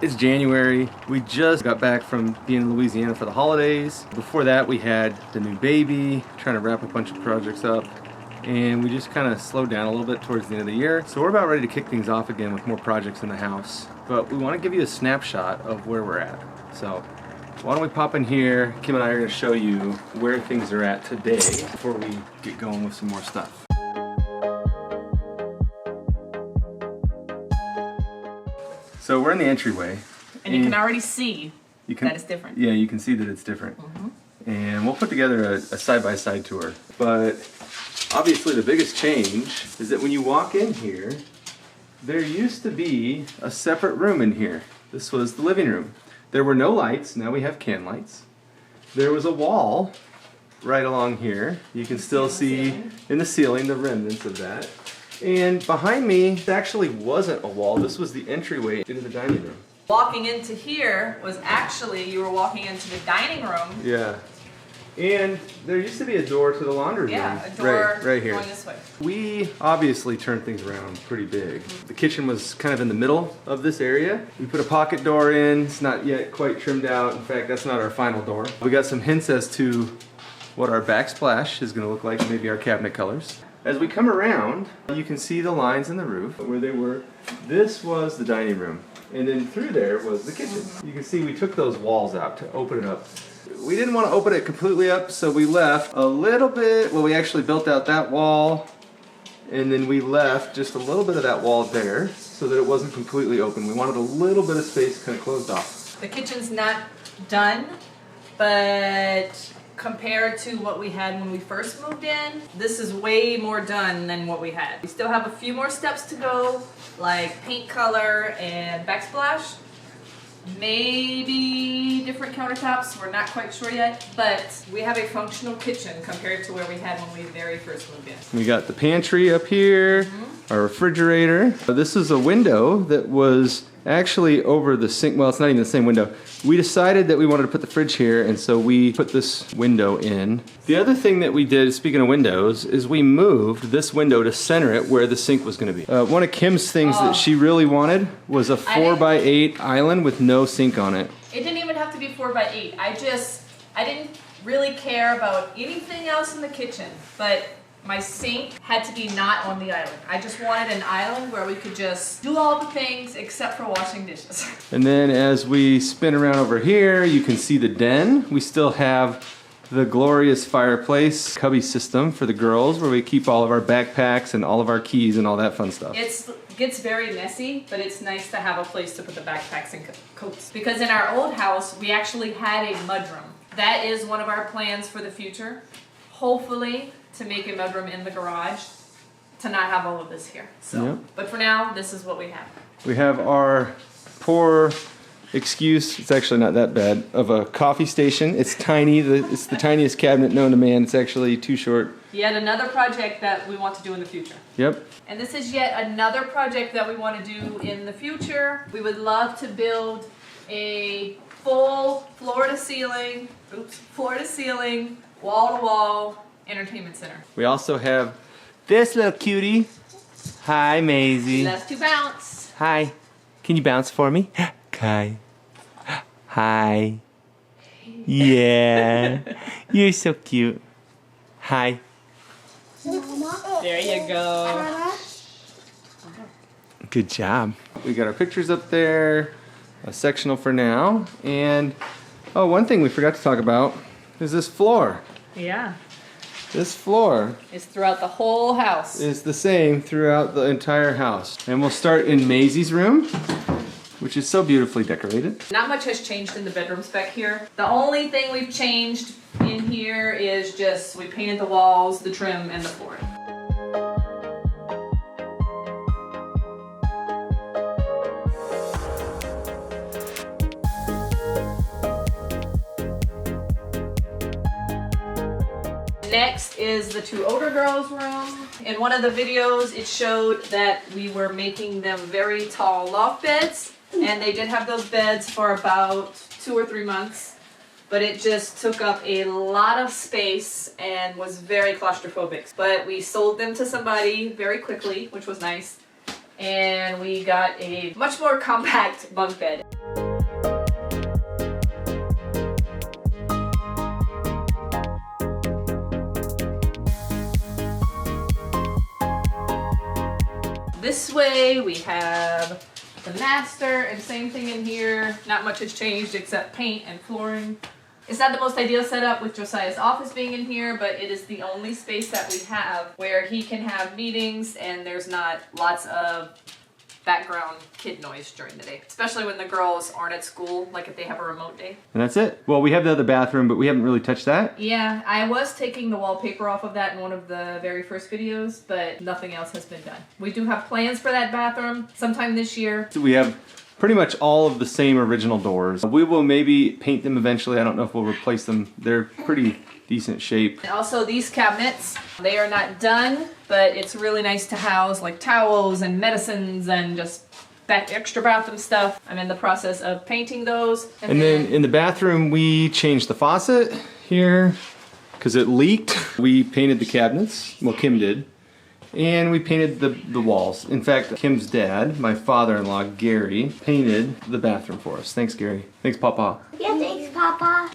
It's January. We just got back from being in Louisiana for the holidays. Before that, we had the new baby, trying to wrap a bunch of projects up. And we just kind of slowed down a little bit towards the end of the year. So we're about ready to kick things off again with more projects in the house. But we want to give you a snapshot of where we're at. So why don't we pop in here? Kim and I are going to show you where things are at today before we get going with some more stuff. So we're in the entryway. And you can already see that it's different. Yeah, you can see that it's different. And we'll put together a side-by-side tour. But obviously the biggest change is that when you walk in here, there used to be a separate room in here. This was the living room. There were no lights, now we have can lights. There was a wall right along here. You can still see in the ceiling the remnants of that. And behind me, it actually wasn't a wall. This was the entryway into the dining room. Walking into here was actually, you were walking into the dining room. Yeah. And there used to be a door to the laundry room. Yeah, a door right here. going this way. We obviously turned things around pretty big. The kitchen was kind of in the middle of this area. We put a pocket door in. It's not yet quite trimmed out. In fact, that's not our final door. We got some hints as to what our backsplash is going to look like, maybe our cabinet colors. As we come around, you can see the lines in the roof where they were. This was the dining room, and then through there was the kitchen. You can see we took those walls out to open it up. We didn't want to open it completely up, so we left a little bit. Well, we actually built out that wall, and then we left just a little bit of that wall there so that it wasn't completely open. We wanted a little bit of space kind of closed off. The kitchen's not done, but compared to what we had when we first moved in, this is way more done than what we had. We still have a few more steps to go, like paint color and backsplash. Maybe different countertops, we're not quite sure yet, but we have a functional kitchen compared to where we had when we very first moved in. We got the pantry up here, our refrigerator. This is a window that was actually over the sink. Well, it's not even the same window. We decided that we wanted to put the fridge here, and so we put this window in. The other thing that we did, speaking of windows, is we moved this window to center it where the sink was going to be. One of Kim's things that she really wanted was a 4x8 island with no sink on it. It didn't even have to be 4x8. I didn't really care about anything else in the kitchen, but my sink had to be not on the island. I just wanted an island where we could just do all the things except for washing dishes. And then as we spin around over here, you can see the den. We still have the glorious fireplace cubby system for the girls where we keep all of our backpacks and all of our keys and all that fun stuff. It gets very messy, but it's nice to have a place to put the backpacks and coats. Because in our old house, we actually had a mudroom. That is one of our plans for the future. Hopefully, to make a mudroom in the garage, to not have all of this here. So, but for now, this is what we have. We have our poor excuse, it's actually not that bad, of a coffee station. It's tiny, it's the tiniest cabinet known to man. It's actually too short. Yet another project that we want to do in the future. Yep. And this is yet another project that we want to do in the future. We would love to build a full floor-to-ceiling, wall-to-wall entertainment center. We also have this little cutie. Hi, Maisie. Loves to bounce. Hi. Can you bounce for me? Kai. Hi. Yeah. You're so cute. Hi. There you go. Good job. We got our pictures up there, a sectional for now, and oh, one thing we forgot to talk about is this floor. Yeah. This floor is throughout the whole house. Is the same throughout the entire house. And we'll start in Maisie's room, which is so beautifully decorated. Not much has changed in the bedroom spec here. The only thing we've changed in here is just we painted the walls, the trim, and the flooring. Next is the two older girls' room. In one of the videos, it showed that we were making them very tall loft beds, and they did have those beds for about 2 or 3 months, but it just took up a lot of space and was very claustrophobic. But we sold them to somebody very quickly, which was nice. and we got a much more compact bunk bed. This way we have the master, and same thing in here. Not much has changed except paint and flooring. It's not the most ideal setup with Josiah's office being in here, but it is the only space that we have where he can have meetings and there's not lots of background kid noise during the day, especially when the girls aren't at school, like if they have a remote day. And that's it. Well, we have the other bathroom, but we haven't really touched that. Yeah, I was taking the wallpaper off of that in one of the very first videos, but nothing else has been done. We do have plans for that bathroom sometime this year. So we have pretty much all of the same original doors. We will maybe paint them eventually. I don't know if we'll replace them. They're pretty decent shape. And also these cabinets, they are not done, but it's really nice to house like towels and medicines and just that extra bathroom stuff. I'm in the process of painting those. And then in the bathroom, we changed the faucet here because it leaked. We painted the cabinets, well, Kim did, and we painted the walls. In fact, Kim's dad, my father-in-law, Gary, painted the bathroom for us. Thanks, Gary. Thanks, Papa. Yeah, thanks, Papa.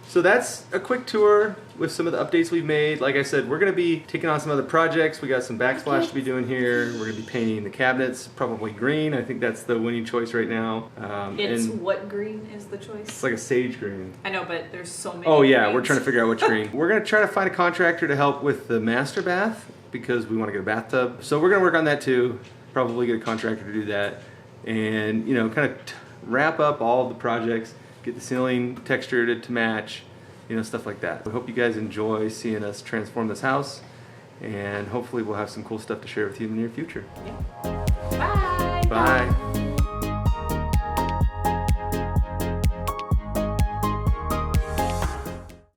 So that's a quick tour with some of the updates we've made. Like I said, we're going to be taking on some other projects. We got some backsplash to be doing here. We're going to be painting the cabinets, probably green. I think that's the winning choice right now. It's and what green is the choice? it's like a sage green. I know, but there's so many. Oh yeah, greens. we're trying to figure out which green. We're going to try to find a contractor to help with the master bath because we want to get a bathtub. So we're going to work on that too. Probably get a contractor to do that. And, you know, kind of wrap up all of the projects. Get the ceiling textured to match, you know, stuff like that. We hope you guys enjoy seeing us transform this house, and hopefully we'll have some cool stuff to share with you in the near future. Bye!